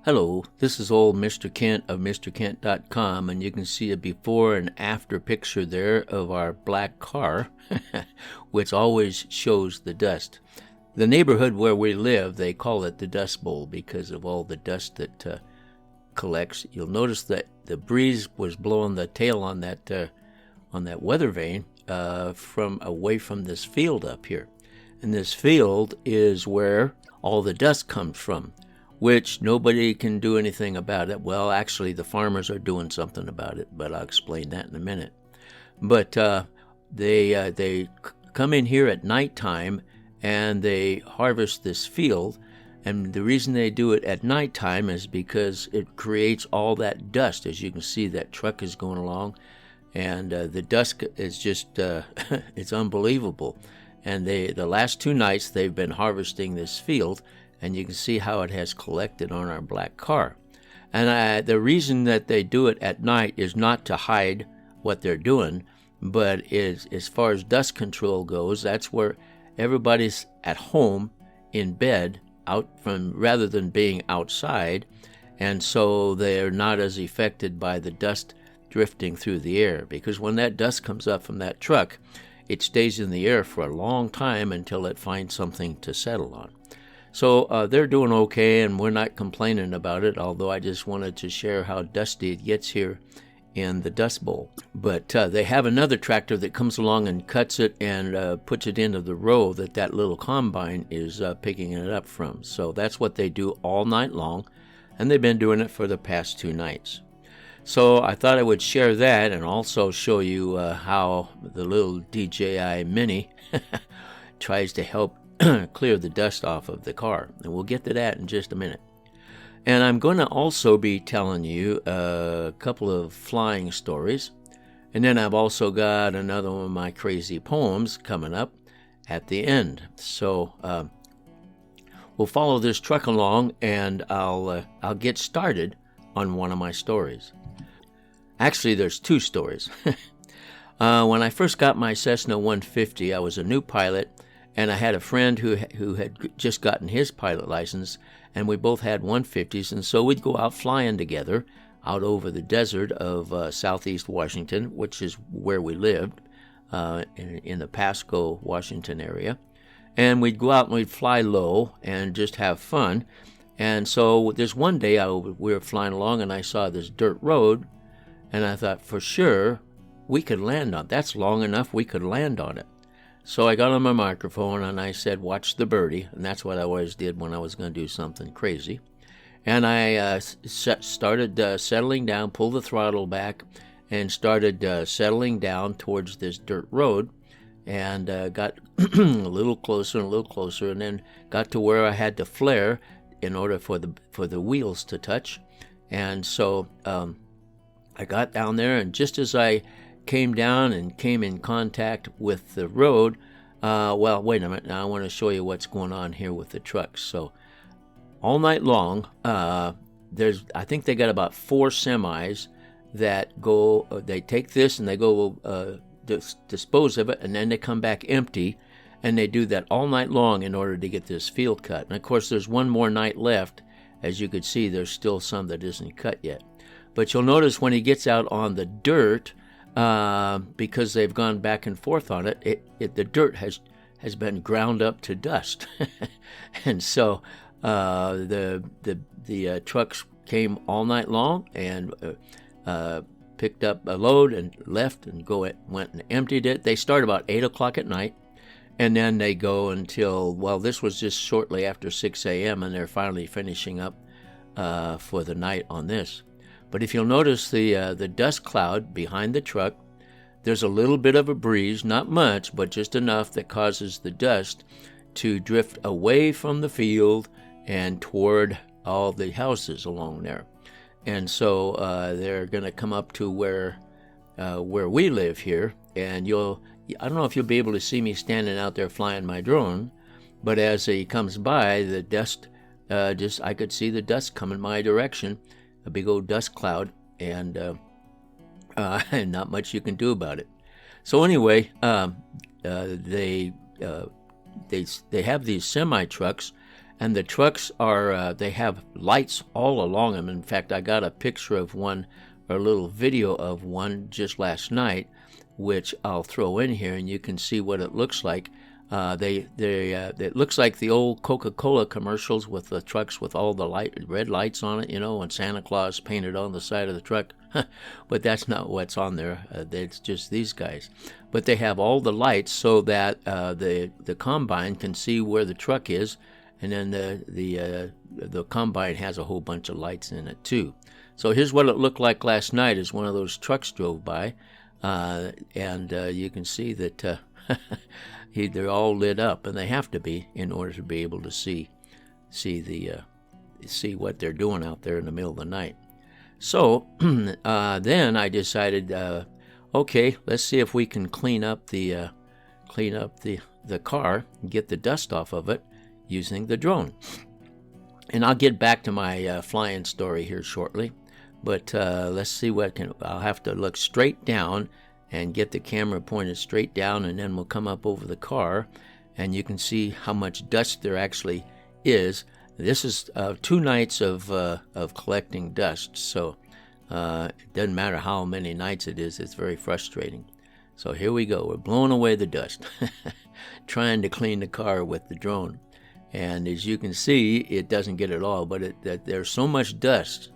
Hello, this is old Mr. Kent of MrKent.com, and you can see a before and after picture there of our black car, which always shows the dust. The neighborhood where we live, they call it the Dust Bowl because of all the dust that collects. You'll notice that the breeze was blowing the tail on that weather vane from away from this field up here. And this field is where all the dust comes from, which nobody can do anything about it. Well, actually, the farmers are doing something about it, but I'll explain that in a minute. But they come in here at nighttime and they harvest this field. And the reason they do it at nighttime is because it creates all that dust. As you can see, that truck is going along, and the dust is just, it's unbelievable. And the last 2 nights they've been harvesting this field, and you can see how it has collected on our black car. And the reason that they do it at night is not to hide what they're doing, but as far as dust control goes, that's where everybody's at home in bed rather than being outside, and so they're not as affected by the dust drifting through the air, because when that dust comes up from that truck, it stays in the air for a long time until it finds something to settle on. So they're doing okay, and we're not complaining about it, although I just wanted to share how dusty it gets here in the Dust Bowl. But they have another tractor that comes along and cuts it and puts it into the row that little combine is picking it up from. So that's what they do all night long, and they've been doing it for the past 2 nights. So I thought I would share that and also show you how the little DJI Mini tries to help clear the dust off of the car, and we'll get to that in just a minute. And I'm going to also be telling you a couple of flying stories, and then I've also got another one of my crazy poems coming up at the end. So we'll follow this truck along, and I'll get started on one of my stories. Actually, there's 2 stories. When I first got my Cessna 150, I was a new pilot, and I had a friend who had just gotten his pilot license, and we both had 150s, and so we'd go out flying together out over the desert of southeast Washington, which is where we lived, in the Pasco, Washington area. And we'd go out and we'd fly low and just have fun. And so there's one day we were flying along, and I saw this dirt road, and I thought, for sure, we could land on it. That's long enough, we could land on it. So I got on my microphone and I said, "Watch the birdie," and that's what I always did when I was going to do something crazy. And I started settling down, pulled the throttle back, and started settling down towards this dirt road, and got a little closer and a little closer, and then got to where I had to flare in order for the wheels to touch. And so I got down there, and just as I came down and came in contact with the road, well, wait a minute, now I want to show you what's going on here with the trucks. So all night long, I think they got about 4 semis that go, they take this and they go dispose of it, and then they come back empty, and they do that all night long in order to get this field cut. And of course, there's one more night left. As you could see, there's still some that isn't cut yet. But you'll notice when he gets out on the dirt, because they've gone back and forth on it, the dirt has been ground up to dust. And so the trucks came all night long and picked up a load and left and went and emptied it. They start about 8 o'clock at night, and then they go until, well, this was just shortly after 6 a.m., and they're finally finishing up for the night on this. But if you'll notice the dust cloud behind the truck, there's a little bit of a breeze, not much, but just enough that causes the dust to drift away from the field and toward all the houses along there. And so they're going to come up to where we live here, and I don't know if you'll be able to see me standing out there flying my drone, but as he comes by, the dust, I could see the dust coming my direction, a big old dust cloud, and not much you can do about it. So anyway, they have these semi trucks, And the trucks are, they have lights all along them. In fact, I got a picture of one, or a little video of one just last night, which I'll throw in here, and you can see what it looks like. It looks like the old Coca-Cola commercials with the trucks with all the red lights on it, and Santa Claus painted on the side of the truck. But that's not what's on there. It's just these guys. But they have all the lights so that the combine can see where the truck is, and then the combine has a whole bunch of lights in it too. So here's what it looked like last night as one of those trucks drove by, and you can see that they're all lit up, and they have to be in order to be able to see what they're doing out there in the middle of the night. So then I decided, okay, let's see if we can clean up the car and get the dust off of it using the drone. And I'll get back to my flying story here shortly, but let's see I'll have to look straight down and get the camera pointed straight down, and then we'll come up over the car, and you can see how much dust there actually is. This is 2 nights of collecting dust, so it doesn't matter how many nights it is, it's very frustrating. So here we go, we're blowing away the dust, trying to clean the car with the drone. And as you can see, it doesn't get it all, but there's so much dust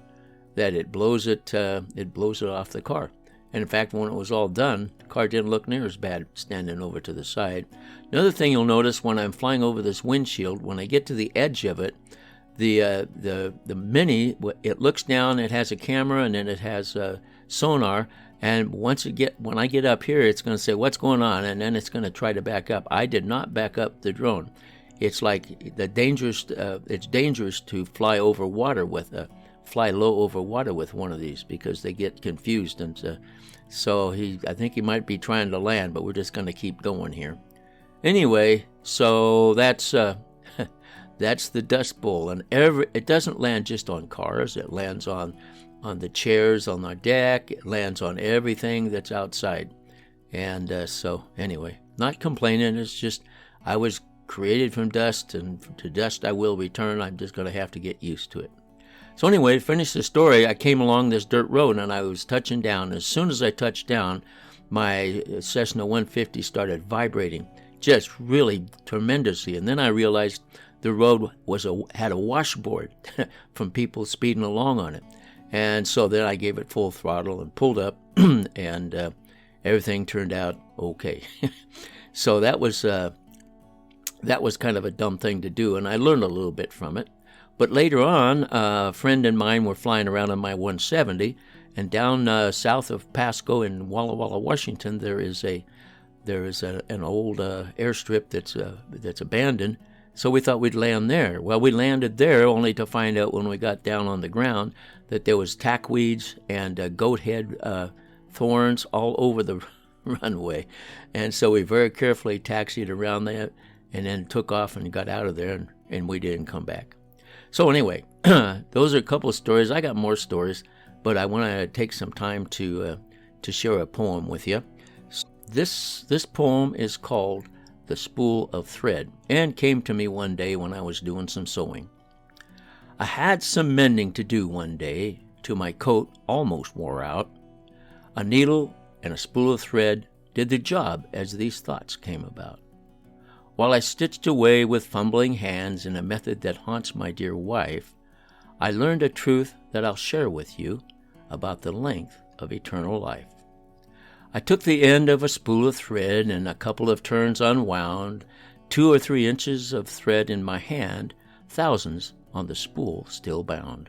that it blows it off the car. And in fact, when it was all done, the car didn't look near as bad standing over to the side. Another thing you'll notice when I'm flying over this windshield, when I get to the edge of it, the Mini, it looks down, it has a camera, and then it has sonar. And when I get up here, it's going to say, what's going on? And then it's going to try to back up. I did not back up the drone. It's like it's dangerous to fly over water fly low over water with one of these, because they get confused. And so I think he might be trying to land, but we're just going to keep going here. Anyway, so that's the Dust Bowl, and it doesn't land just on cars. It lands on the chairs on our deck. It lands on everything that's outside. And so anyway, not complaining. It's just I was created from dust, and to dust I will return. I'm just going to have to get used to it. So anyway, to finish the story, I came along this dirt road, and I was touching down. As soon as I touched down, my Cessna 150 started vibrating, just really tremendously. And then I realized the road had a washboard from people speeding along on it. And so then I gave it full throttle and pulled up, and everything turned out okay. So that was kind of a dumb thing to do, and I learned a little bit from it. But later on, a friend and mine were flying around on my 170, and down south of Pasco in Walla Walla, Washington, there is an old airstrip that's abandoned. So we thought we'd land there. Well, we landed there only to find out when we got down on the ground that there was tackweeds and goat head thorns all over the runway. And so we very carefully taxied around that and then took off and got out of there, and we didn't come back. So anyway, those are a couple of stories. I got more stories, but I want to take some time to share a poem with you. This poem is called The Spool of Thread, and came to me one day when I was doing some sewing. I had some mending to do one day, till my coat almost wore out. A needle and a spool of thread did the job as these thoughts came about. While I stitched away with fumbling hands in a method that haunts my dear wife, I learned a truth that I'll share with you about the length of eternal life. I took the end of a spool of thread and a couple of turns unwound, 2 or 3 inches of thread in my hand, thousands on the spool still bound.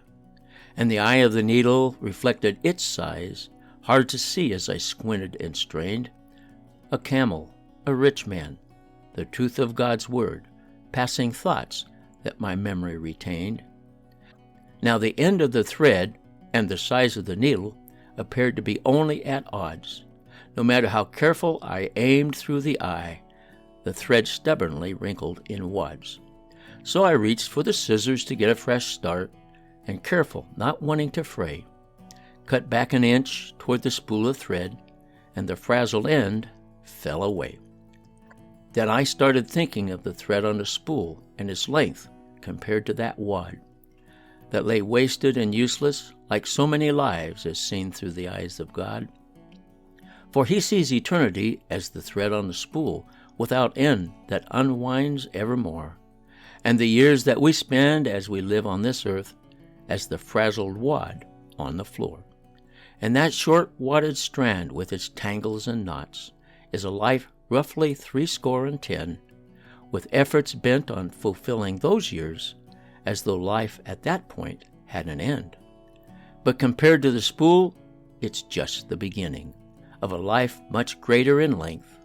And the eye of the needle reflected its size, hard to see as I squinted and strained. A camel, a rich man, the truth of God's word, passing thoughts that my memory retained. Now the end of the thread and the size of the needle appeared to be only at odds. No matter how careful I aimed through the eye, the thread stubbornly wrinkled in wads. So I reached for the scissors to get a fresh start, and careful, not wanting to fray, cut back an inch toward the spool of thread, and the frazzled end fell away. Then I started thinking of the thread on the spool and its length compared to that wad that lay wasted and useless like so many lives as seen through the eyes of God. For he sees eternity as the thread on the spool without end that unwinds evermore, and the years that we spend as we live on this earth as the frazzled wad on the floor. And that short wadded strand with its tangles and knots is a life roughly 70, with efforts bent on fulfilling those years as though life at that point had an end. But compared to the spool, it's just the beginning of a life much greater in length,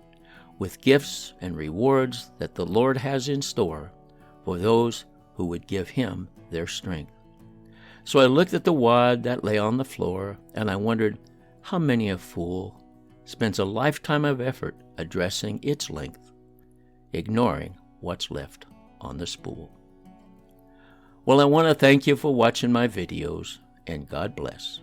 with gifts and rewards that the Lord has in store for those who would give him their strength. So I looked at the wad that lay on the floor, and I wondered how many a fool spends a lifetime of effort addressing its length, ignoring what's left on the spool. Well, I want to thank you for watching my videos, and God bless.